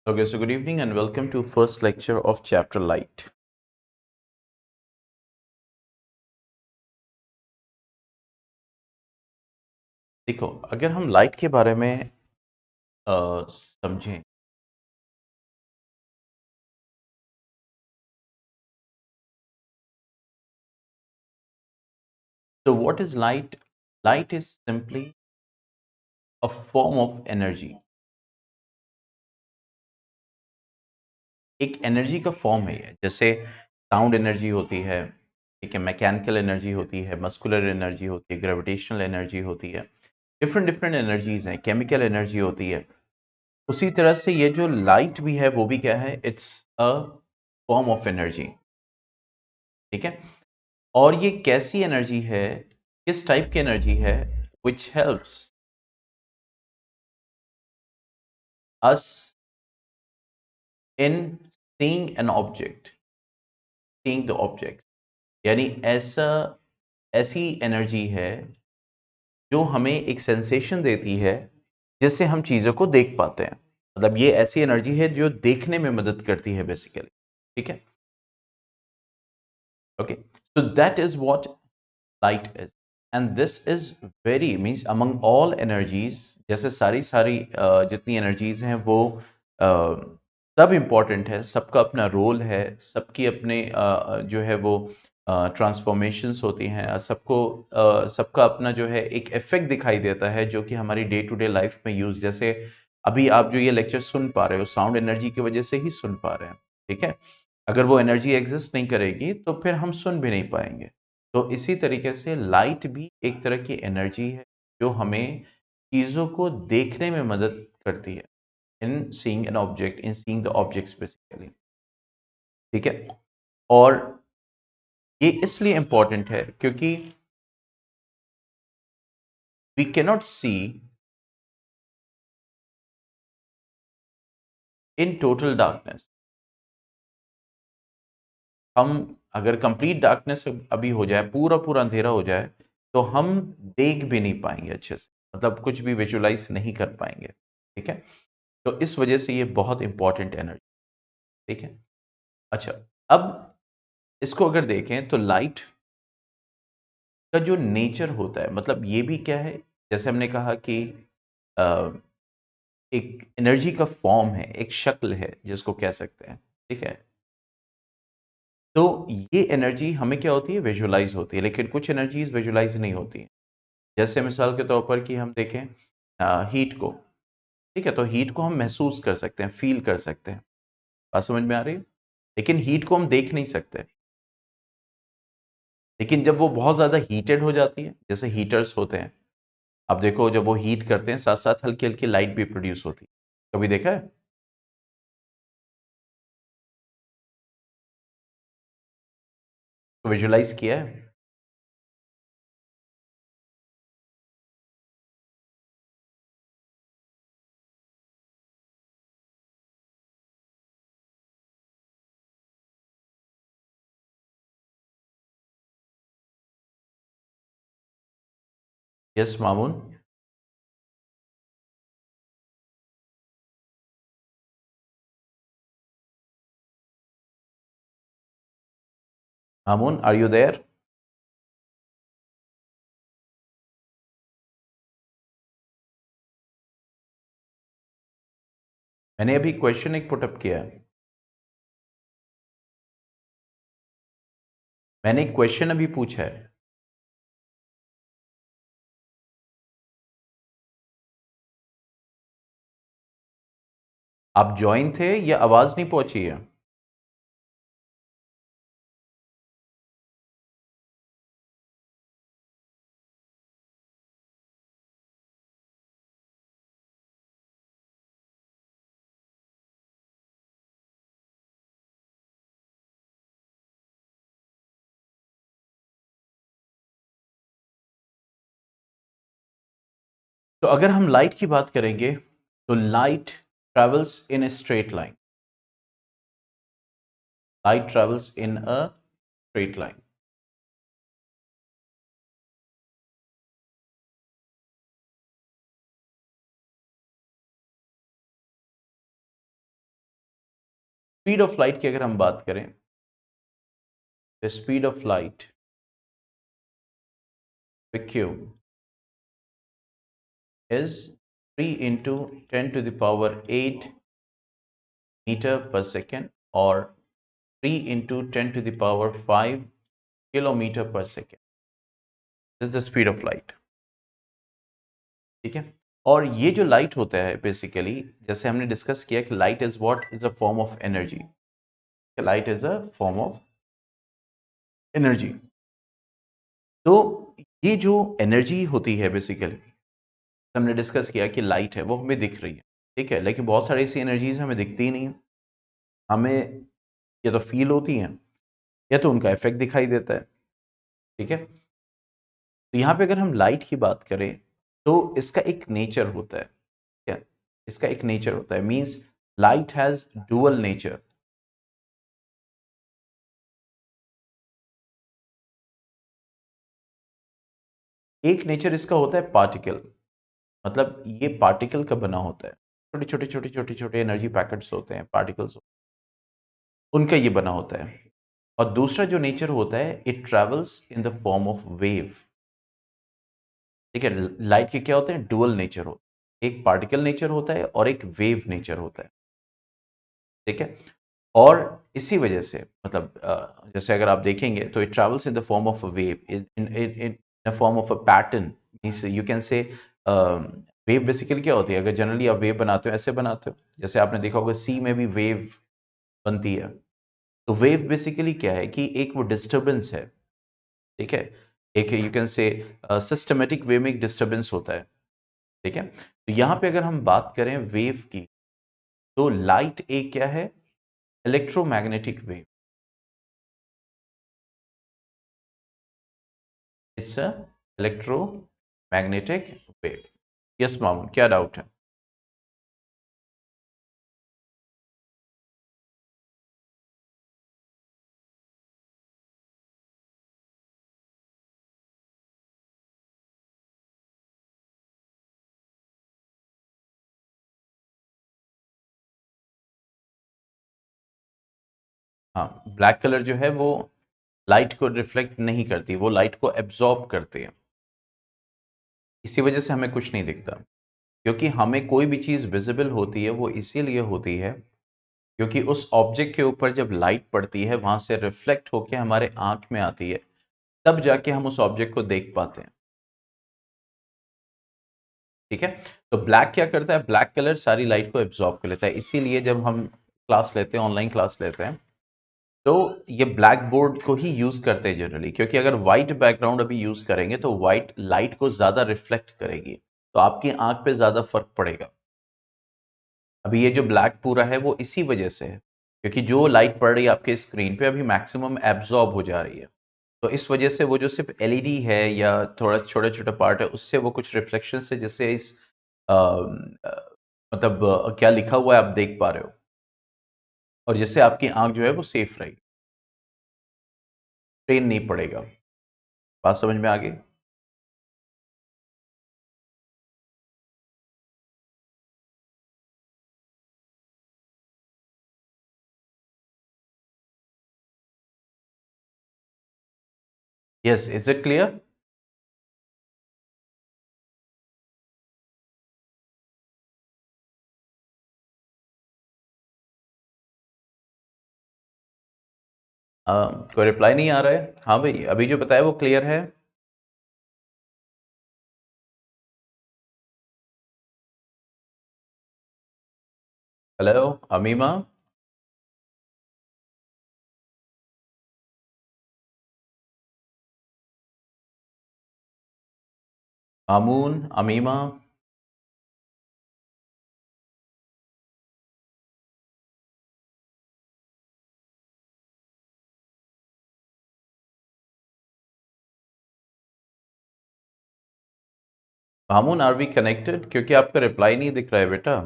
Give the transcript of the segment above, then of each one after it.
Okay, so good evening and welcome to first lecture of chapter light. देखो, अगर हम light के बारे में समझें तो what is light? Light is simply a form of energy. एक एनर्जी का फॉर्म है ये। जैसे साउंड एनर्जी होती है, ठीक है, मैकेनिकल एनर्जी होती है, मस्कुलर एनर्जी होती है, ग्रेविटेशनल एनर्जी होती है, डिफरेंट डिफरेंट एनर्जीज हैं, केमिकल एनर्जी होती है। उसी तरह से ये जो लाइट भी है वो भी क्या है? It's a form of energy. ठीक है। और ये कैसी एनर्जी है, किस टाइप की एनर्जी है? Which helps us in seeing an object, seeing the object. यानी ऐसा ऐसी एनर्जी है जो हमें एक सेंसेशन देती है जिससे हम चीज़ों को देख पाते हैं। मतलब ये ऐसी एनर्जी है जो देखने में मदद करती है बेसिकली। ठीक है। Okay, so that is what light is, and this is very means among all energies, जैसे सारी सारी जितनी एनर्जीज हैं वो सब इम्पोर्टेंट है, सबका अपना रोल है, सबकी अपने जो है वो ट्रांसफॉर्मेशंस होती हैं, सबका अपना जो है एक इफेक्ट दिखाई देता है जो कि हमारी डे टू डे लाइफ में यूज। जैसे अभी आप जो ये लेक्चर सुन पा रहे हो साउंड एनर्जी की वजह से ही सुन पा रहे हैं। ठीक है। अगर वो एनर्जी एग्जिस्ट नहीं करेगी तो फिर हम सुन भी नहीं पाएंगे। तो इसी तरीके से लाइट भी एक तरह की एनर्जी है जो हमें चीज़ों को देखने में मदद करती है, in seeing an object, in seeing the objects basically. ठीक है। और ये इसलिए इम्पोर्टेंट है क्योंकि we cannot see in total darkness. हम अगर कंप्लीट डार्कनेस अभी हो जाए, पूरा पूरा अंधेरा हो जाए, तो हम देख भी नहीं पाएंगे अच्छे से, मतलब कुछ भी विजुलाइज नहीं कर पाएंगे। ठीक है। तो इस वजह से ये बहुत इंपॉर्टेंट एनर्जी। ठीक है। अच्छा, अब इसको अगर देखें तो लाइट का जो नेचर होता है, मतलब ये भी क्या है, जैसे हमने कहा कि अ, एक एनर्जी का फॉर्म है, एक शक्ल है जिसको कह सकते हैं। ठीक है। तो ये एनर्जी हमें क्या होती है? विजुलाइज होती है, लेकिन कुछ एनर्जीज विजुलाइज नहीं होती हैं। जैसे मिसाल के तौर पर कि हम देखें हीट को। ठीक है, तो हीट को हम महसूस कर सकते हैं, फील कर सकते हैं। बात समझ में आ रही है? लेकिन हीट को हम देख नहीं सकते। लेकिन जब वो बहुत ज़्यादा हीटेड हो जाती है, जैसे हीटर्स होते हैं, अब देखो जब वो हीट करते हैं साथ साथ हल्की हल्की लाइट भी प्रोड्यूस होती है। कभी देखा है? तो विजुलाइज किया है? Yes Mamun. Mamun, are you there? मैंने अभी क्वेश्चन एक पुटअप किया है। मैंने एक क्वेश्चन अभी पूछा है। आप ज्वाइन थे या आवाज नहीं पहुंची है? तो अगर हम लाइट की बात करेंगे तो light travels in a straight line. Light travels in a straight line. Speed of light की अगर हम बात करें, the speed of light Q is 3 into 10 to the power 8 meter per second or 3 into 10 to the power 5 kilometer per second. This is the speed of light. ठीक है, और ये जो लाइट होता है बेसिकली, जैसे हमने डिस्कस किया कि light is what is a form of energy, light is a form of energy. तो ये जो एनर्जी होती है बेसिकली, हमने डिस्कस किया कि लाइट है वो हमें दिख रही है, ठीक है, लेकिन बहुत सारी ऐसी एनर्जीज हमें दिखती ही नहीं है, हमें या तो फील होती हैं या तो उनका इफेक्ट दिखाई देता है। ठीक है, तो यहाँ पे अगर हम लाइट की बात करें तो इसका एक नेचर होता है, क्या, इसका एक नेचर होता है, means light has dual nature. एक नेचर इसका होता है पार्टिकल, मतलब ये पार्टिकल का बना होता है, छोटे छोटे एनर्जी पैकेट्स होते हैं, पार्टिकल्स, उनका ये बना होता है। और दूसरा जो नेचर होता है, it travels in the form of wave. ठीक है, लाइट के क्या होते हैं, डुअल नेचर होता है, एक पार्टिकल नेचर होता है और एक वेव नेचर होता है। ठीक है, और इसी वजह से मतलब जैसे अगर आप देखेंगे तो it travels in the form of a wave, in the form of a pattern, means you can say wave basically क्या होती है, अगर जनरली आप वेव बनाते हो ऐसे बनाते हो, जैसे आपने देखा होगा सी में भी वेव बनती है। तो वेव बेसिकली क्या है कि एक वो डिस्टरबेंस है, ठीक है, एक you can say systematic way में एक डिस्टरबेंस होता है। ठीक है, तो यहाँ पे अगर हम बात करें वेव की, तो लाइट एक क्या है, electromagnetic wave, it's a electromagnetic wave. Yes Mamun, क्या डाउट है? हाँ, ब्लैक कलर जो है वो लाइट को रिफ्लेक्ट नहीं करती, वो लाइट को एब्जॉर्ब करती है, इसी वजह से हमें कुछ नहीं दिखता। क्योंकि हमें कोई भी चीज़ विजिबल होती है वो इसीलिए होती है क्योंकि उस ऑब्जेक्ट के ऊपर जब लाइट पड़ती है वहां से रिफ्लेक्ट होकर हमारे आंख में आती है, तब जाके हम उस ऑब्जेक्ट को देख पाते हैं। ठीक है, तो ब्लैक क्या करता है, ब्लैक कलर सारी लाइट को एब्जॉर्ब कर लेता है, इसीलिए जब हम क्लास लेते हैं, ऑनलाइन क्लास लेते हैं, तो ये ब्लैक बोर्ड को ही यूज करते हैं जनरली, क्योंकि अगर व्हाइट बैकग्राउंड अभी यूज करेंगे तो व्हाइट लाइट को ज्यादा रिफ्लेक्ट करेगी, तो आपकी आंख पे ज्यादा फर्क पड़ेगा। अभी ये जो ब्लैक पूरा है वो इसी वजह से है, क्योंकि जो लाइट पड़ रही है आपके स्क्रीन पे अभी मैक्सिमम एब्जॉर्ब हो जा रही है, तो इस वजह से वो जो सिर्फ एलईडी है या थोड़ा छोटा छोटा पार्ट है उससे वो कुछ रिफ्लेक्शन से, जैसे इस मतलब क्या लिखा हुआ है आप देख पा रहे हो, और जिससे आपकी आंख जो है वो सेफ रहेगी, ट्रेन नहीं पड़ेगा। बात समझ में आ गई? Yes, is it clear? कोई रिप्लाई नहीं आ रहा है? हाँ भाई, अभी जो बताया वो क्लियर है? Hello Amima, Mamun, Amima. Mamun, are we connected? क्योंकि आपका रिप्लाई नहीं दिख रहा है बेटा।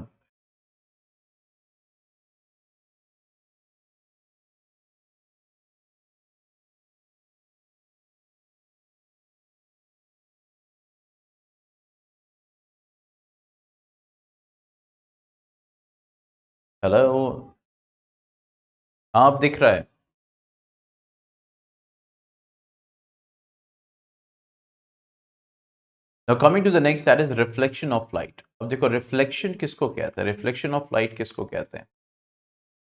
हेलो। हाँ, अब दिख रहा है। Now coming to the next, that is reflection of light. अब देखो रिफ्लेक्शन किसको कहते हैं, रिफ्लेक्शन ऑफ लाइट किसको कहते हैं?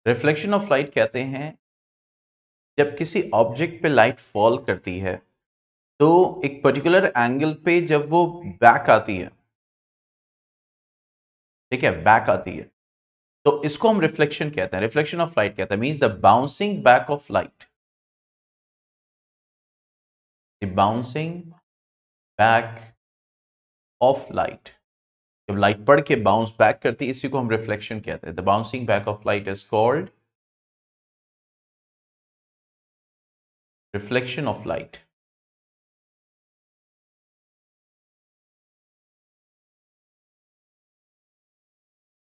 रिफ्लेक्शन ऑफ लाइट कहते हैं जब किसी ऑब्जेक्ट पे लाइट फॉल करती है तो एक पर्टिकुलर एंगल पे जब वो बैक आती है, ठीक है, बैक आती है, तो इसको हम रिफ्लेक्शन कहते हैं, रिफ्लेक्शन ऑफ लाइट कहते हैं, means the bouncing back of light, the bouncing back of light. जब लाइट पड़ के बाउंस बैक करती है इसी को हम रिफ्लेक्शन कहते हैं। The bouncing back of light is called reflection of light,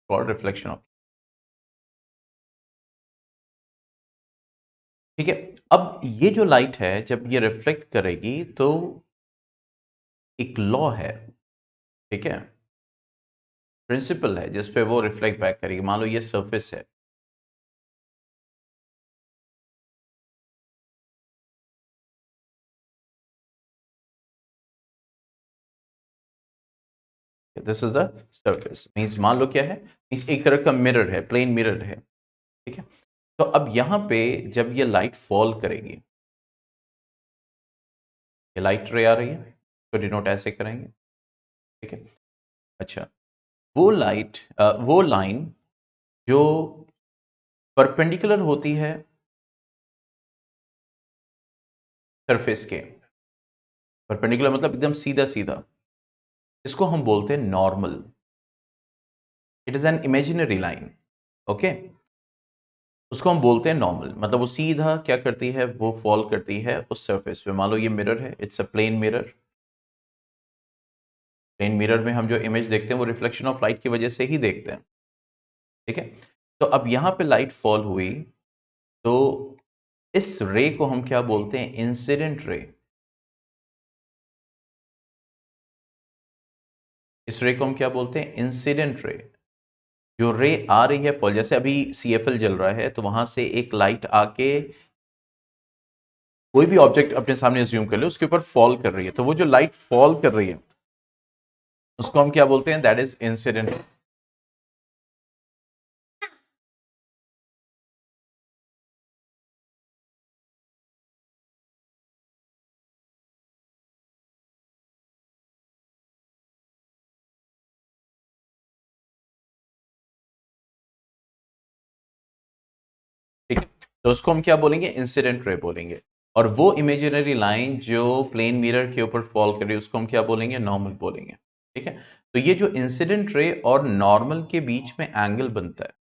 called reflection of. ठीक है, अब ये जो लाइट है जब ये रिफ्लेक्ट करेगी तो एक लॉ है, ठीक है, प्रिंसिपल है जिस पे वो रिफ्लेक्ट बैक करेगी। मान लो ये सरफेस है, this is the surface, means मान लो क्या है, मीन्स एक तरह का मिरर है, प्लेन मिरर है, ठीक है। तो अब यहां पे जब ये लाइट फॉल करेगी, ये लाइट रे आ रही है तो डिनोट ऐसे करेंगे, ठीक है। अच्छा, वो लाइट, वो लाइन जो परपेंडिकुलर होती है सरफेस के, परपेंडिकुलर मतलब एकदम सीधा सीधा, इसको हम बोलते हैं normal. It is an imaginary line, okay, उसको हम बोलते हैं नॉर्मल, मतलब वो सीधा क्या करती है, वो फॉल करती है उस सरफेस पे। मान लो ये मिरर है, it's a plane mirror, plane mirror में हम जो इमेज देखते हैं वो रिफ्लेक्शन ऑफ लाइट की वजह से ही देखते हैं, ठीक है। तो अब यहाँ पे लाइट फॉल हुई तो इस रे को हम क्या बोलते हैं, इंसिडेंट रे। इस रे को हम क्या बोलते हैं, इंसिडेंट रे। जो रे आ रही है फॉल, जैसे अभी सीएफएल जल रहा है तो वहां से एक लाइट आके कोई भी ऑब्जेक्ट अपने सामने अज्यूम कर ले उसके ऊपर फॉल कर रही है, तो वो जो लाइट फॉल कर रही है उसको हम क्या बोलते हैं, दैट इज इंसिडेंट। ठीक है, तो उसको हम क्या बोलेंगे, इंसिडेंट रे बोलेंगे। और वो इमेजिनरी लाइन जो प्लेन मिरर के ऊपर फॉल कर रही है उसको हम क्या बोलेंगे, नॉर्मल बोलेंगे, ठीक है। तो ये जो इंसिडेंट रे और नॉर्मल के बीच में एंगल बनता है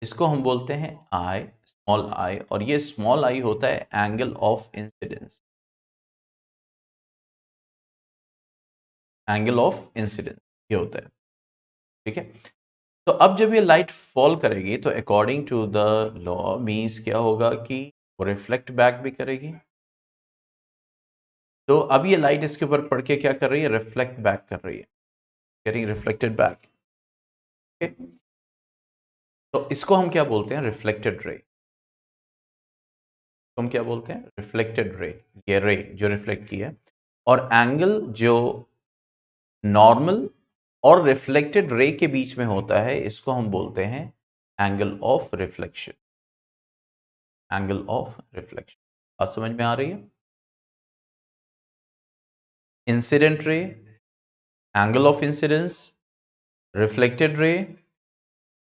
इसको हम बोलते हैं आई, स्मॉल आई, और ये स्मॉल आई होता है angle of incidence, angle of incidence ये होता है, ठीक है। तो अब जब ये लाइट फॉल करेगी तो according to the law means क्या होगा कि वो रिफ्लेक्ट बैक भी करेगी। तो अब ये लाइट इसके ऊपर पड़ के क्या कर रही है, रिफ्लेक्ट बैक कर रही है, गेटिंग रिफ्लेक्टेड बैक, तो इसको हम क्या बोलते हैं, रिफ्लेक्टेड रे। तो हम क्या बोलते हैं, रिफ्लेक्टेड रे, ये रे जो रिफ्लेक्ट की है। और एंगल जो नॉर्मल और रिफ्लेक्टेड रे के बीच में होता है इसको हम बोलते हैं angle of reflection, angle of reflection. बात समझ में आ रही है? Incident ray, angle of incidence, reflected ray,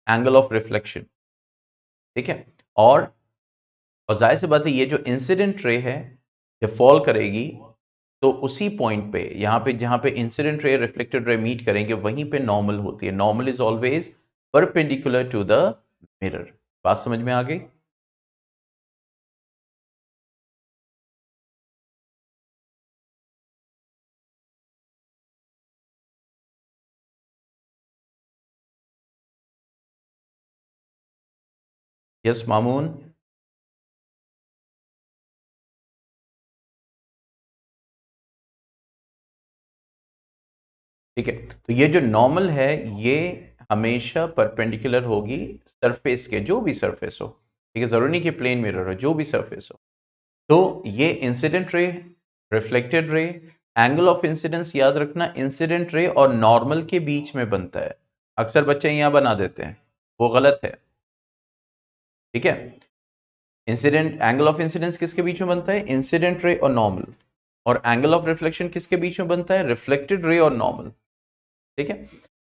angle of reflection, ठीक है। और जाहिर सी बात है ये जो इंसिडेंट रे है जब फॉल करेगी तो उसी पॉइंट पे, यहाँ पे जहाँ पे incident ray reflected ray meet करेंगे वहीं पे नॉर्मल होती है। Normal is always perpendicular to the mirror. बात समझ में आ गई? यस मामून। ठीक है, तो ये जो नॉर्मल है ये हमेशा परपेंडिकुलर होगी सरफेस के, जो भी सरफेस हो, ठीक है, जरूरी नहीं कि प्लेन मिरर हो, जो भी सरफेस हो। तो ये incident ray, reflected ray, angle of incidence याद रखना इंसिडेंट रे और नॉर्मल के बीच में बनता है। अक्सर बच्चे यहां बना देते हैं, वो गलत है। ठीक है, इंसिडेंट एंगल ऑफ इंसिडेंस किसके बीच में बनता है? इंसिडेंट रे और नॉर्मल। और एंगल ऑफ रिफ्लेक्शन किसके बीच में बनता है? रिफ्लेक्टेड रे और नॉर्मल। ठीक है,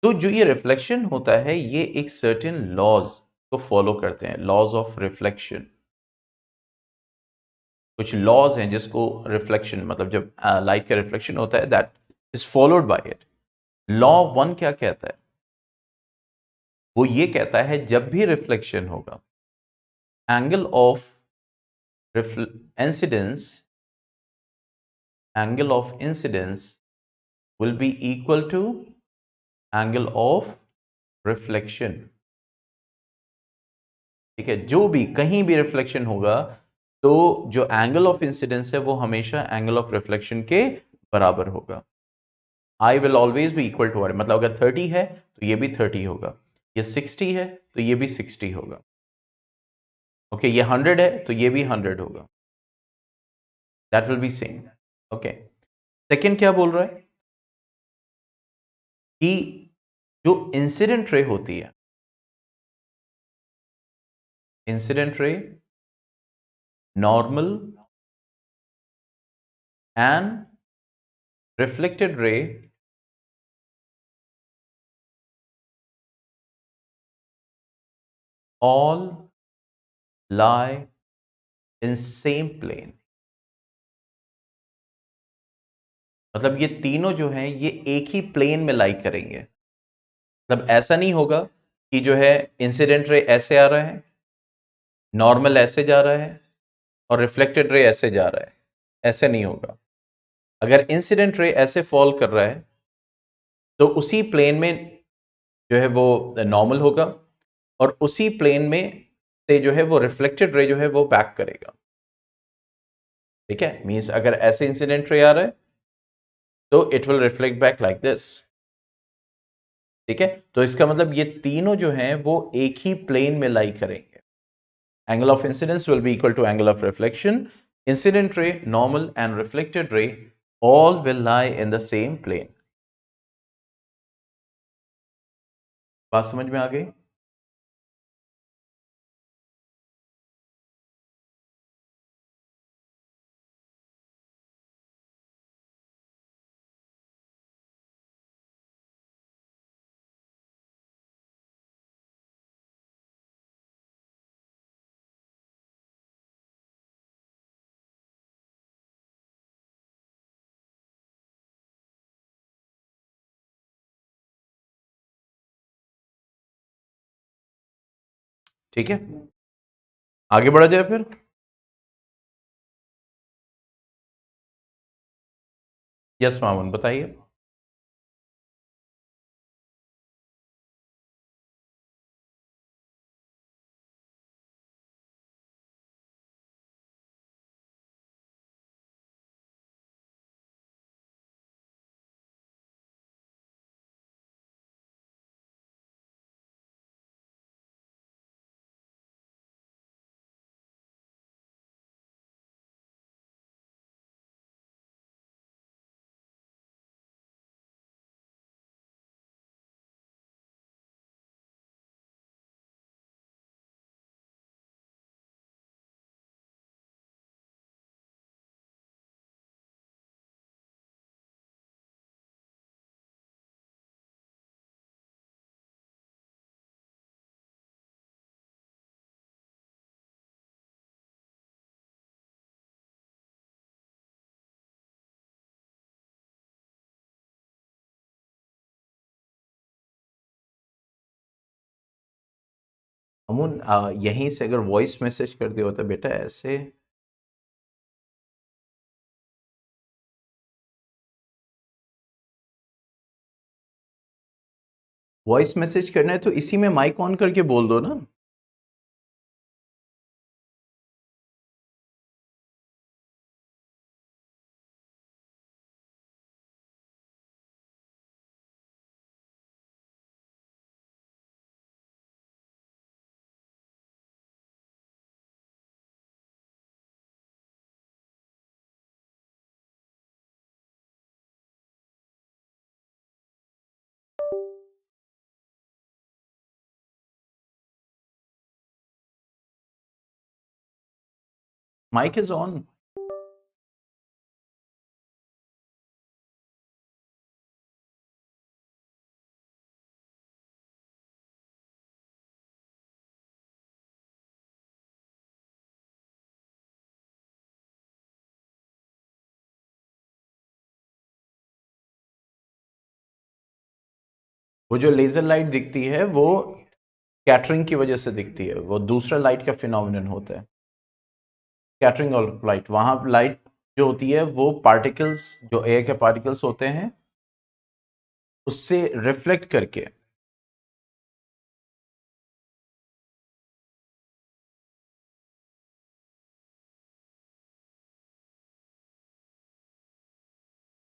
तो जो ये रिफ्लेक्शन होता है ये एक सर्टेन लॉज को फॉलो करते हैं, लॉज ऑफ रिफ्लेक्शन। कुछ लॉज हैं जिसको रिफ्लेक्शन, मतलब जब लाइट का रिफ्लेक्शन होता है, that is followed by it. Law one क्या कहता है? वो ये कहता है जब भी रिफ्लेक्शन होगा, angle of incidence, angle of incidence will be equal to angle of reflection। ठीक है, जो भी कहीं भी रिफ्लेक्शन होगा तो जो एंगल ऑफ इंसिडेंस है वो हमेशा एंगल ऑफ रिफ्लेक्शन के बराबर होगा। I will always be equal to R, मतलब अगर 30 है तो ये भी 30 होगा, ये 60 है तो ये भी 60 होगा। ओके, ये 100 है तो ये भी 100 होगा, that will be same. Okay, second क्या बोल रहा है कि जो इंसिडेंट रे होती है, incident ray, normal and reflected ray all lie in same plane। मतलब ये तीनों जो हैं ये एक ही प्लेन में लाई करेंगे। मतलब ऐसा नहीं होगा कि जो है इंसिडेंट रे ऐसे आ रहा है, नॉर्मल ऐसे जा रहा है और रिफ्लेक्टेड रे ऐसे जा रहा है, ऐसे नहीं होगा। अगर इंसिडेंट रे ऐसे फॉल कर रहा है तो उसी प्लेन में जो है वो नॉर्मल होगा और उसी प्लेन में से जो है वो रिफ्लेक्टेड रे जो है वो बैक करेगा। ठीक है, मींस अगर ऐसे इंसिडेंट रे आ रहा है तो it will reflect back like this. ठीक है, तो इसका मतलब ये तीनों जो हैं वो एक ही प्लेन में लाई करेंगे। Angle of incidence will be equal to angle of reflection, incident ray, normal and reflected ray all will lie in the same plane. बात समझ में आ गई? ठीक है, आगे बढ़ा जाए फिर। यस मामून, बताइए। अमून, यहीं से अगर वॉइस मैसेज कर दिया होता बेटा ऐसे। वॉइस मैसेज करना है तो इसी में माइक ऑन करके बोल दो ना। Mic is on. वो जो लेजर लाइट दिखती है वो स्कैटरिंग की वजह से दिखती है, वो दूसरा लाइट का फिनोमिनन होता है, स्कैटरिंग ऑफ लाइट। वहां लाइट जो होती है वो पार्टिकल्स, जो एयर के पार्टिकल्स होते हैं, उससे रिफ्लेक्ट करके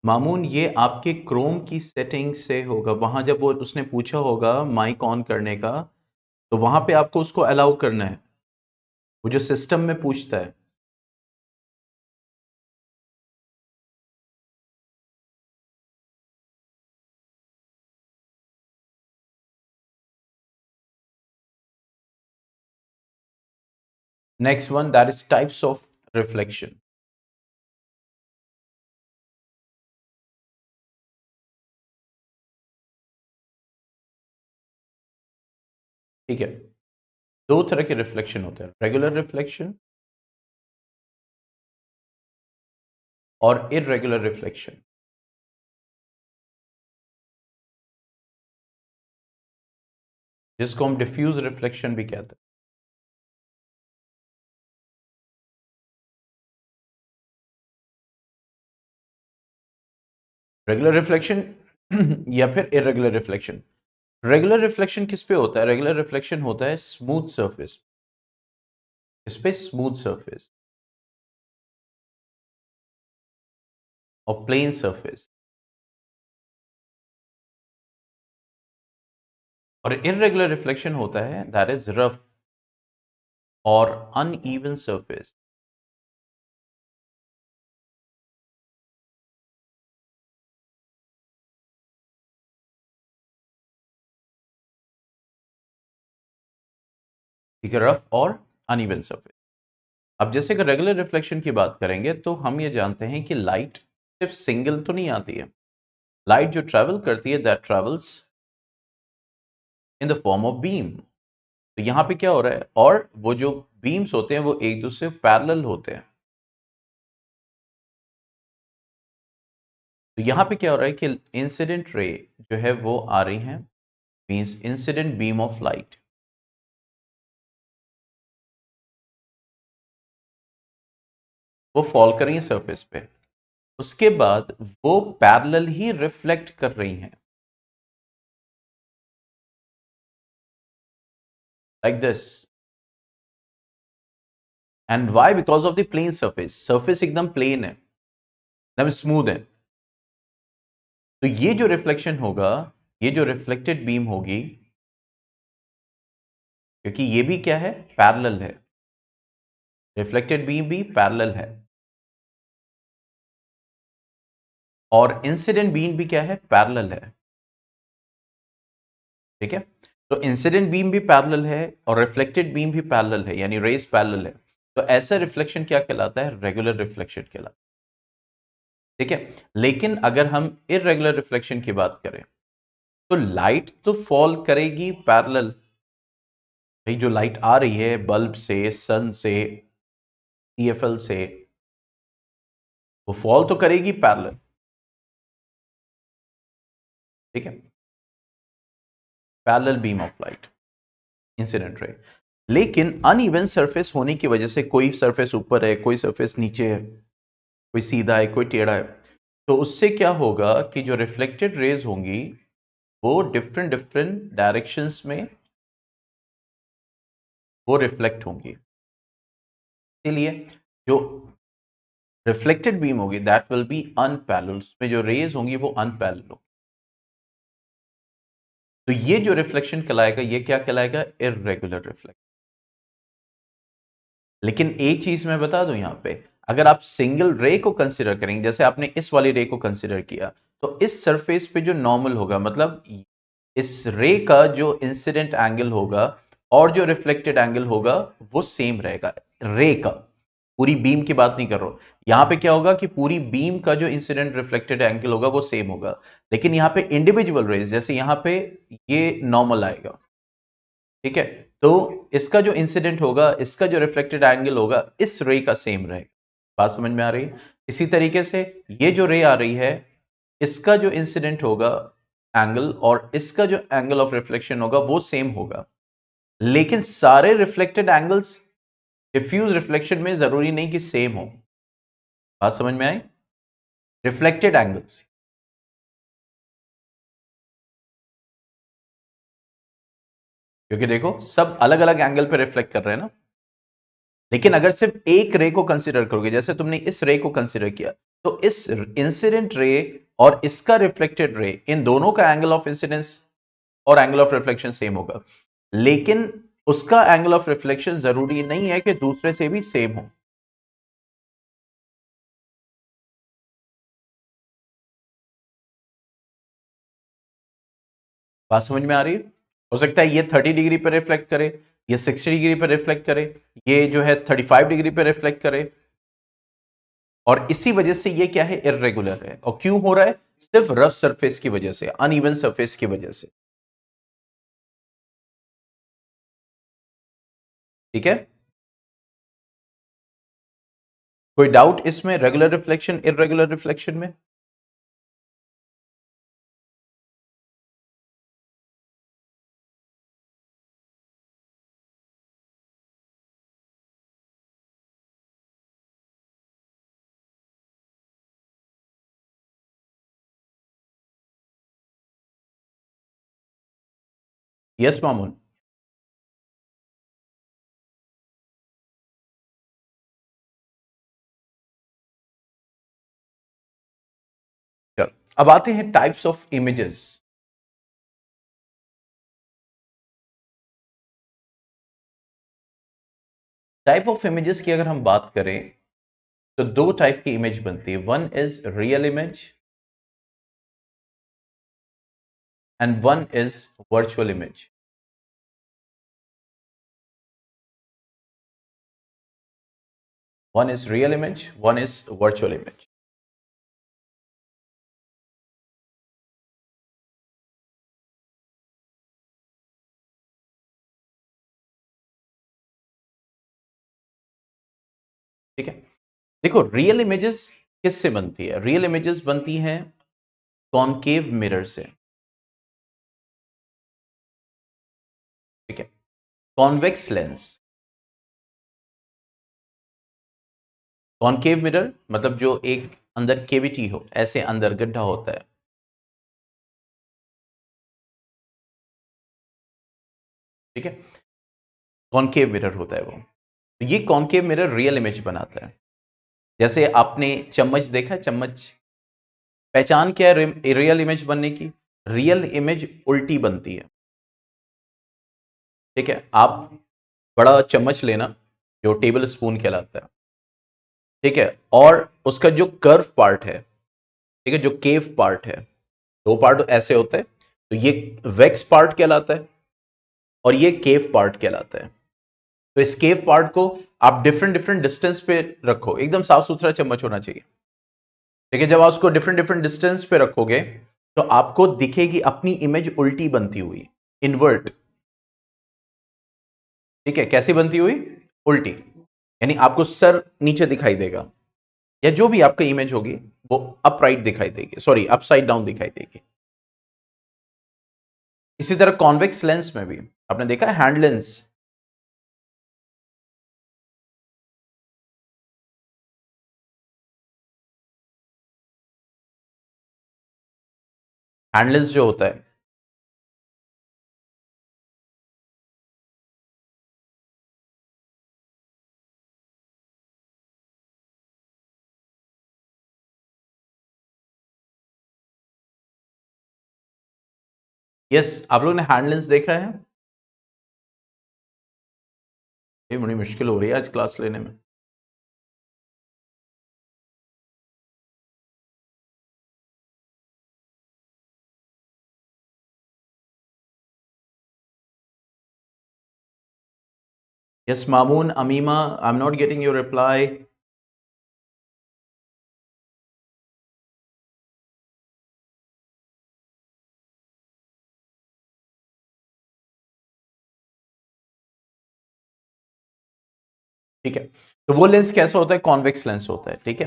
मामून ये आपके क्रोम की सेटिंग से होगा। वहां जब वो उसने पूछा होगा माइक ऑन करने का, तो वहां पे आपको उसको अलाउ करना है, वो जो सिस्टम में पूछता है। Next one, that is types of reflection. ठीक है, दो तरह के रिफ्लेक्शन होते हैं, रेगुलर रिफ्लेक्शन और इरेगुलर रिफ्लेक्शन, जिसको हम डिफ्यूज रिफ्लेक्शन भी कहते हैं। रेगुलर रिफ्लेक्शन या फिर इरेगुलर रिफ्लेक्शन। रेगुलर रिफ्लेक्शन किस पे होता है? रेगुलर रिफ्लेक्शन होता है स्मूथ सरफेस, इस पे स्मूथ सरफेस और प्लेन सरफेस। और इरेगुलर रिफ्लेक्शन होता है दैट इज रफ और अनइवन सरफेस। ठीक है, रफ और अनइवन सरफेस। अब जैसे कि रेगुलर रिफ्लेक्शन की बात करेंगे तो हम ये जानते हैं कि लाइट सिर्फ सिंगल तो नहीं आती है। लाइट जो ट्रेवल करती है that travels in the form of beam. तो यहाँ पे क्या हो रहा है, और वो जो बीम्स होते हैं वो एक दूसरे पैरेलल होते हैं। तो यहाँ पे क्या हो रहा है कि इंसिडेंट रे जो है वो आ रही है, means incident beam of light, वो फॉल कर रही है सरफेस पे। उसके बाद वो पैरेलल ही रिफ्लेक्ट कर रही हैं, like this. And why? Because of the plane surface. Surface एकदम प्लेन है, एकदम स्मूथ है। तो ये जो रिफ्लेक्शन होगा, ये जो रिफ्लेक्टेड बीम होगी, क्योंकि ये भी क्या है, पैरेलल है, रिफ्लेक्टेड बीम भी पैरेलल है, और इंसिडेंट बीम भी क्या है, पैरेलल है। ठीक है, तो इंसिडेंट बीम भी पैरेलल है और रिफ्लेक्टेड बीम भी पैरेलल है, यानी रेज पैरेलल है। तो ऐसा रिफ्लेक्शन क्या कहलाता है, रेगुलर रिफ्लेक्शन कहलाता है। ठीक है, लेकिन अगर हम इरेगुलर रिफ्लेक्शन की बात करें तो लाइट तो फॉल करेगी पैरेलल। भाई जो लाइट आ रही है बल्ब से, सन से, सीएफएल से, वो फॉल तो करेगी पैरेलल। ठीक है, parallel beam of light, incident ray. लेकिन अनइवन सरफेस होने की वजह से, कोई सरफेस ऊपर है, कोई सरफेस नीचे है, कोई सीधा है, कोई टेढ़ा है, तो उससे क्या होगा कि जो रिफ्लेक्टेड रेज होंगी वो डिफरेंट डिफरेंट डायरेक्शंस में वो रिफ्लेक्ट होंगी। इसीलिए जो रिफ्लेक्टेड बीम होगी दैट विल बी अनपैरेलल, उसमें जो रेज होंगी वो अनपैरेलल होंगी। तो ये जो रिफ्लेक्शन कहलाएगा, ये क्या कहलाएगा, इरेगुलर रिफ्लेक्शन। लेकिन एक चीज मैं बता दूं यहां पे, अगर आप सिंगल रे को कंसिडर करेंगे, जैसे आपने इस वाली रे को कंसिडर किया, तो इस सरफेस पे जो नॉर्मल होगा, मतलब इस रे का जो इंसिडेंट एंगल होगा और जो रिफ्लेक्टेड एंगल होगा वो सेम रहेगा रे का। पूरी बीम की बात नहीं कर रहा हूं। यहां पे क्या होगा कि पूरी बीम का जो इंसिडेंट रिफ्लेक्टेड एंगल होगा वो सेम होगा, लेकिन यहां पे इंडिविजुअल रेज, जैसे यहां पे ये नॉर्मल आएगा, ठीक है, तो इसका जो इंसिडेंट होगा, इसका जो रिफ्लेक्टेड एंगल होगा इस रे का सेम रहेगा। बात समझ में आ रही है? इसी तरीके से ये जो रे आ रही है, इसका जो इंसिडेंट होगा एंगल और इसका जो एंगल ऑफ रिफ्लेक्शन होगा वो सेम होगा, लेकिन सारे रिफ्लेक्टेड एंगल्स डिफ्यूज रिफ्लेक्शन में जरूरी नहीं कि सेम हो। बात समझ में आई? रिफ्लेक्टेड एंगल्स, क्योंकि देखो सब अलग अलग एंगल पे रिफ्लेक्ट कर रहे हैं ना, लेकिन अगर सिर्फ एक रे को कंसीडर करोगे, जैसे तुमने इस रे को कंसीडर किया, तो इस इंसिडेंट रे और इसका रिफ्लेक्टेड रे, इन दोनों का एंगल ऑफ इंसिडेंस और एंगल ऑफ रिफ्लेक्शन सेम होगा, लेकिन उसका एंगल ऑफ रिफ्लेक्शन जरूरी नहीं है कि दूसरे से भी सेम हो। बात समझ में आ रही है? हो सकता है ये 30 डिग्री पर रिफ्लेक्ट करे, ये 60 डिग्री पर रिफ्लेक्ट करे, ये जो है 35 डिग्री पर रिफ्लेक्ट करे, और इसी वजह से ये क्या है, इरेगुलर है। और क्यों हो रहा है? सिर्फ रफ सरफेस की वजह से, अनइवन सरफेस की वजह से। ठीक है, कोई डाउट इसमें, रेगुलर रिफ्लेक्शन इरेगुलर रिफ्लेक्शन में? यस मामून। चलो, अब आते हैं types of images. Type of images की अगर हम बात करें, तो दो टाइप की इमेज बनती है, one is real image and one is virtual image. One is real image, one is virtual image. ठीक है, देखो रियल इमेजेस किससे बनती है? रियल इमेजेस बनती हैं कॉनकेव मिरर से। ठीक है, कॉन्वेक्स लेंस। कॉनकेव मिरर मतलब जो एक अंदर केविटी हो, ऐसे अंदर गड्ढा होता है। ठीक है, कॉनकेव मिरर होता है वो। तो ये कॉनकेव मिरर रियल इमेज बनाता है। जैसे आपने चम्मच देखा है, चम्मच, पहचान क्या है रियल इमेज बनने की? रियल इमेज उल्टी बनती है। ठीक है, आप बड़ा चम्मच लेना, जो टेबल स्पून कहलाता है, ठीक है, और उसका जो कर्व पार्ट है, ठीक है, जो केव पार्ट है, दो पार्ट ऐसे होते हैं, तो ये वेक्स पार्ट कहलाता है और ये केव पार्ट कहलाता है। तो इस केव पार्ट को आप डिफरेंट डिफरेंट डिस्टेंस पे रखो, एकदम साफ सुथरा चम्मच होना चाहिए। ठीक है, जब आप उसको डिफरेंट डिफरेंट डिस्टेंस पे रखोगे, तो आपको दिखेगी अपनी इमेज उल्टी बनती हुई, इनवर्ट। ठीक है, कैसी बनती हुई? उल्टी, यानी आपको सर नीचे दिखाई देगा, या जो भी आपकी इमेज होगी वो अपराइट दिखाई देगी, सॉरी अपसाइड डाउन दिखाई देगी। इसी तरह कॉन्वेक्स लेंस में भी आपने देखा है, हैंड लेंस। हैंड लेंस जो होता है, यस, आप लोगों ने हैंड लेंस देखा है? ये बड़ी मुश्किल हो रही है आज क्लास लेने में। Yes, Mamoon, Amima, I'm not getting your reply. ठीक है, तो वो लेंस कैसा होता है? कॉन्वेक्स लेंस होता है, ठीक है।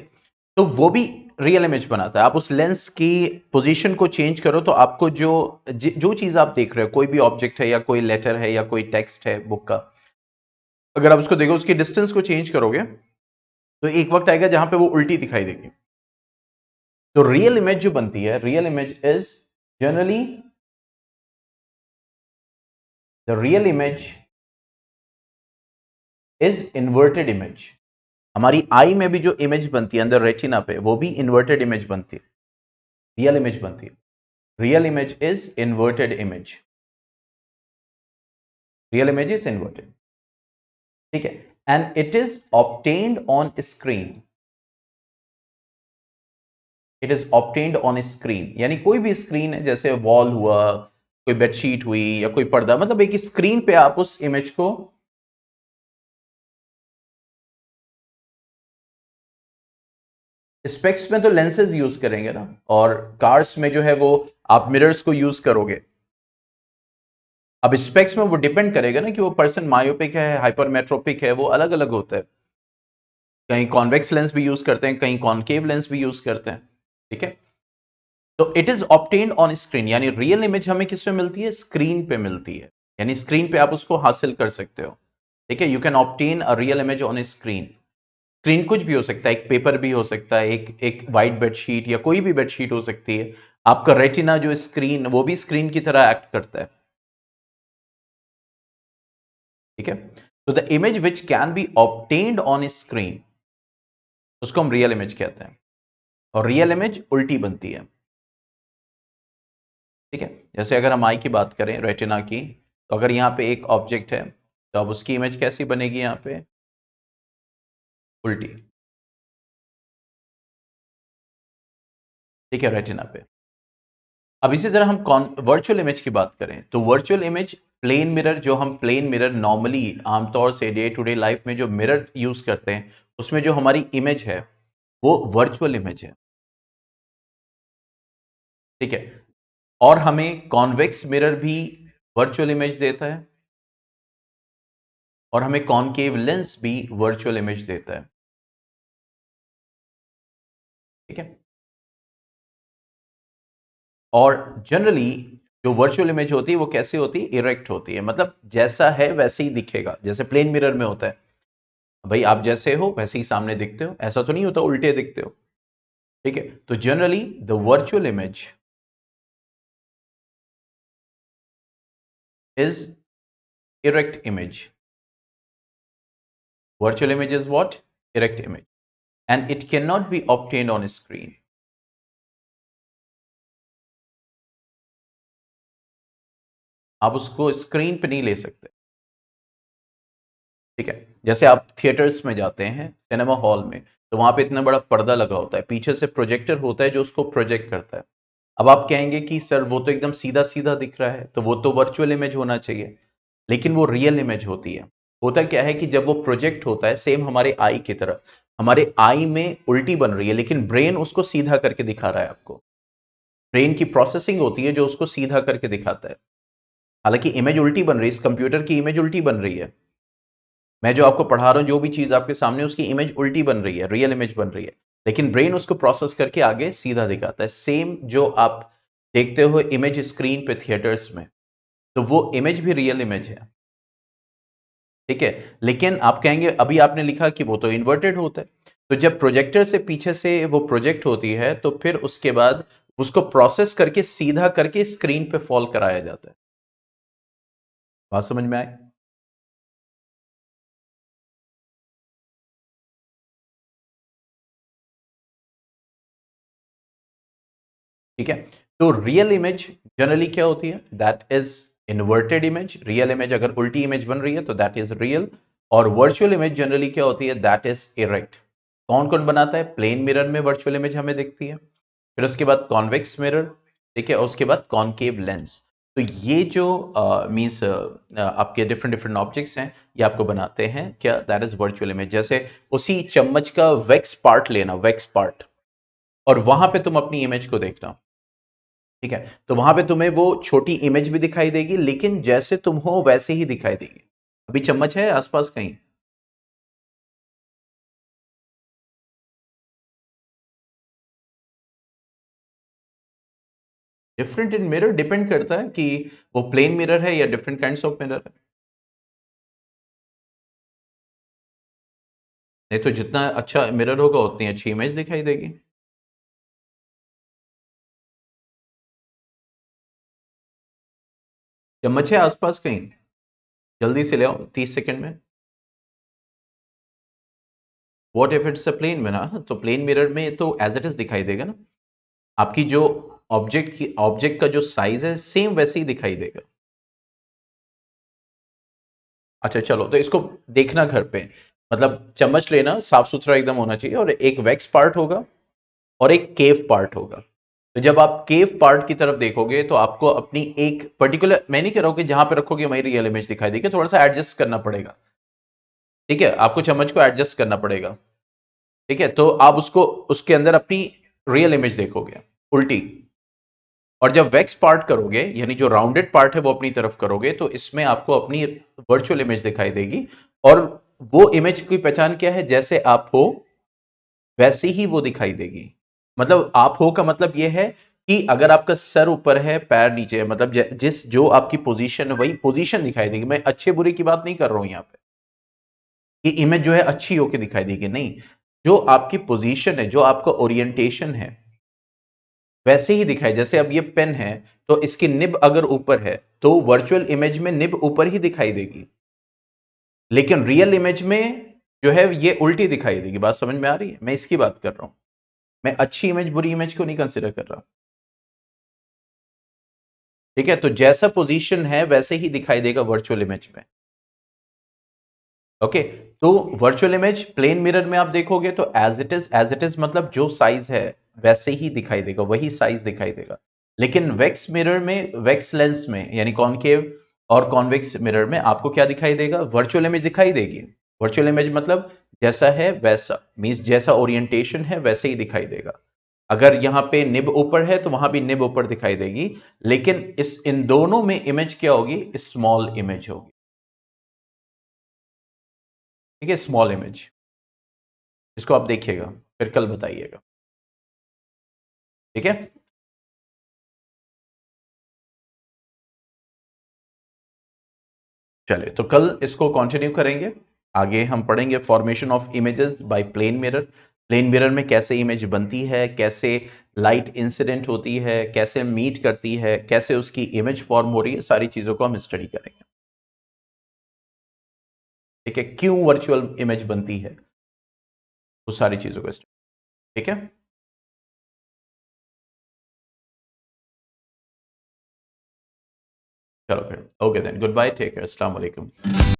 तो वो भी रियल इमेज बनाता है। आप उस लेंस की पोजीशन को चेंज करो तो आपको जो जो चीज आप देख रहे हो, कोई भी ऑब्जेक्ट है या कोई लेटर है या कोई टेक्स्ट है बुक का, अगर आप उसको देखो, उसकी डिस्टेंस को चेंज करोगे तो एक वक्त आएगा जहां पे वो उल्टी दिखाई देगी। तो रियल इमेज जो बनती है, real image is generally, the real image is inverted image. हमारी आई में भी जो इमेज बनती है अंदर रेटिना पे, वो भी इन्वर्टेड इमेज बनती है, रियल इमेज बनती है। Real image is inverted image, real image is inverted, ठीक है। And it is obtained on screen, it is obtained on screen, यानी कोई भी स्क्रीन है, जैसे वॉल हुआ, कोई बेडशीट हुई या कोई पर्दा, मतलब एक स्क्रीन पे आप उस इमेज को, स्पेक्स में तो लेंसेज यूज करेंगे ना, और कार्स में जो है वो आप मिरर्स को यूज करोगे। अब स्पेक्स में वो डिपेंड करेगा ना कि वो पर्सन मायोपिक है, हाइपरमेट्रोपिक है, वो अलग अलग होता है। कहीं कॉन्वेक्स लेंस भी यूज करते हैं, कहीं कॉनकेव लेंस भी यूज करते हैं, ठीक है। तो it is obtained on screen, यानी रियल इमेज हमें किस पे मिलती है? स्क्रीन पे मिलती है, यानी स्क्रीन पे आप उसको हासिल कर सकते हो, ठीक है। You can obtain a real image on screen. Screen कुछ भी हो सकता है, एक पेपर भी हो सकता है, एक एक वाइट बेडशीट या कोई भी बेडशीट हो सकती है। आपका रेटिना जो स्क्रीन, वो भी स्क्रीन की तरह एक्ट करता है, ठीक है। तो the image which can be obtained on screen, उसको हम रियल इमेज कहते हैं। और रियल इमेज उल्टी बनती है, ठीक है। जैसे अगर हम आई की बात करें, रेटिना की, तो अगर यहाँ पे एक ऑब्जेक्ट है तो अब उसकी इमेज कैसी बनेगी? यहाँ पे उल्टी, ठीक है, रेटिना पे। अब इसी तरह हम वर्चुअल इमेज की बात करें तो वर्चुअल इमेज, प्लेन मिरर, जो हम प्लेन मिरर नॉर्मली आमतौर से डे टू डे लाइफ में जो मिरर यूज करते हैं, उसमें जो हमारी इमेज है वो वर्चुअल इमेज है, ठीक है। और हमें कॉन्वेक्स मिरर भी वर्चुअल इमेज देता है, और हमें कॉनकेव लेंस भी वर्चुअल इमेज देता है, ठीक है। और जनरली जो वर्चुअल इमेज होती है वो कैसे होती है? इरेक्ट होती है, मतलब जैसा है वैसे ही दिखेगा, जैसे प्लेन मिरर में होता है। भाई आप जैसे हो वैसे ही सामने दिखते हो, ऐसा तो नहीं होता उल्टे दिखते हो, ठीक है। तो generally the virtual image is erect image, virtual image is what? Erect image, and it cannot be obtained on screen. आप उसको स्क्रीन पे नहीं ले सकते, ठीक है। जैसे आप थिएटर्स में जाते हैं, सिनेमा हॉल में, तो वहां पे इतना बड़ा पर्दा लगा होता है, पीछे से प्रोजेक्टर होता है जो उसको प्रोजेक्ट करता है। अब आप कहेंगे कि सर वो तो एकदम सीधा सीधा दिख रहा है, तो वो तो वर्चुअल इमेज होना चाहिए, लेकिन वो रियल इमेज होती है। होता क्या है कि जब वो प्रोजेक्ट होता है, सेम हमारे आई की तरह, हमारे आई में उल्टी बन रही है, लेकिन ब्रेन उसको सीधा करके दिखा रहा है आपको। ब्रेन की प्रोसेसिंग होती है जो उसको सीधा करके दिखाता है। हालांकि इमेज उल्टी बन रही है, इस कंप्यूटर की इमेज उल्टी बन रही है। मैं जो आपको पढ़ा रहा हूं, जो भी चीज आपके सामने, उसकी इमेज उल्टी बन रही है, रियल इमेज बन रही है, लेकिन ब्रेन उसको प्रोसेस करके आगे सीधा दिखाता है। सेम जो आप देखते हो इमेज स्क्रीन पे थिएटर्स में, तो वो इमेज भी रियल इमेज है, ठीक है। लेकिन आप कहेंगे अभी आपने लिखा कि वो तो इन्वर्टेड होता है। तो जब प्रोजेक्टर से पीछे से वो प्रोजेक्ट होती है, तो फिर उसके बाद उसको प्रोसेस करके सीधा करके स्क्रीन पे फॉल कराया जाता है। बात समझ में आए? ठीक है। तो रियल इमेज जनरली क्या होती है? That is inverted image. Real image अगर उल्टी इमेज बन रही है तो दैट इज रियल। और वर्चुअल इमेज जनरली क्या होती है? That is erect. कौन कौन बनाता है? प्लेन मिरर में वर्चुअल इमेज हमें दिखती है, फिर उसके बाद कॉन्वेक्स मिरर, ठीक है, और उसके बाद कॉनकेव लेंस। तो ये जो मीन्स आपके डिफरेंट डिफरेंट ऑब्जेक्ट्स हैं, ये आपको बनाते हैं क्या, दैट इज वर्चुअल इमेज। जैसे उसी चम्मच का वैक्स पार्ट लेना, वैक्स पार्ट, और वहां पे तुम अपनी इमेज को देखना, ठीक है, तो वहां पे तुम्हें वो छोटी इमेज भी दिखाई देगी, लेकिन जैसे तुम हो वैसे ही दिखाई देगी। अभी चम्मच है आसपास कहीं? डिफरेंट इन मिरर डिपेंड करता है कि वो प्लेन मिरर है या डिफरेंट काइंड्स ऑफ मिरर है। नहीं तो जितना अच्छा मिरर होगा उतनी अच्छी इमेज दिखाई देगी। चम्मच है आसपास कहीं? जल्दी से ले आओ 30 सेकंड में। What if it's a plane में ना, तो प्लेन मिरर में तो एज इट इज दिखाई देगा ना, आपकी जो ऑब्जेक्ट का जो साइज है सेम वैसे ही दिखाई देगा। अच्छा चलो, तो इसको देखना घर पे, मतलब चम्मच लेना, साफ सुथरा एकदम होना चाहिए, और एक वैक्स पार्ट होगा और एक केव पार्ट होगा। तो जब आप केव पार्ट की तरफ देखोगे तो आपको अपनी एक पर्टिकुलर, मैं नहीं कह रहा हूं कि जहां पे रखोगे वही रियल इमेज दिखाई देगी, थोड़ा सा एडजस्ट करना पड़ेगा, ठीक है, आपको चम्मच को एडजस्ट करना पड़ेगा, ठीक है, तो आप उसको उसके अंदर अपनी रियल इमेज देखोगे उल्टी। और जब वैक्स पार्ट करोगे, यानी जो राउंडेड पार्ट है वो अपनी तरफ करोगे, तो इसमें आपको अपनी वर्चुअल इमेज दिखाई देगी। और वो इमेज की पहचान क्या है, जैसे आप हो वैसे ही वो दिखाई देगी। मतलब आप हो का मतलब ये है कि अगर आपका सर ऊपर है पैर नीचे है, मतलब जिस जो आपकी पोजीशन है वही पोजीशन दिखाई देगी। मैं अच्छे बुरे की बात नहीं कर रहा हूं यहां पे कि इमेज जो है अच्छी होके दिखाई देगी, नहीं, जो आपकी पोजीशन है, जो आपका ओरिएंटेशन है वैसे ही दिखाई। जैसे अब ये पेन है, तो इसकी निब अगर ऊपर है तो वर्चुअल इमेज में निब ऊपर ही दिखाई देगी, लेकिन रियल इमेज में जो है ये उल्टी दिखाई देगी। बात समझ में आ रही है? मैं इसकी बात कर रहा हूं, मैं अच्छी इमेज बुरी इमेज को नहीं कंसिडर कर रहा, ठीक है, तो जैसा पोजीशन है वैसे ही दिखाई देगा वर्चुअल इमेज में। ओके, तो वर्चुअल इमेज प्लेन मिरर में आप देखोगे तो एज इट इज मतलब जो साइज है वैसे ही दिखाई देगा, वही साइज दिखाई देगा। लेकिन वेक्स मिरर में, वेक्स लेंस में, यानी कॉनकेव और कॉन्वेक्स मिरर में आपको क्या दिखाई देगा, वर्चुअल इमेज दिखाई देगी। वर्चुअल इमेज मतलब जैसा है वैसा, मींस जैसा ओरिएंटेशन है वैसे ही दिखाई देगा। अगर यहाँ पे निब ऊपर है तो वहां भी निब ऊपर दिखाई देगी, लेकिन इस इन दोनों में इमेज क्या होगी, स्मॉल इमेज होगी, ठीक है, स्मॉल इमेज। इसको आप देखिएगा, फिर कल बताइएगा, ठीक है। चलिए, तो कल इसको कंटिन्यू करेंगे। आगे हम पढ़ेंगे formation of images by plane mirror. Plane mirror में कैसे इमेज बनती है, कैसे लाइट इंसिडेंट होती है, कैसे मीट करती है, कैसे उसकी इमेज फॉर्म हो रही है, सारी चीजों को हम स्टडी करेंगे, ठीक है, क्यों वर्चुअल इमेज बनती है, वो सारी चीजों को स्टडी, ठीक है। चलो फिर, okay then, good bye, take care, अस्सलाम वालेकुम।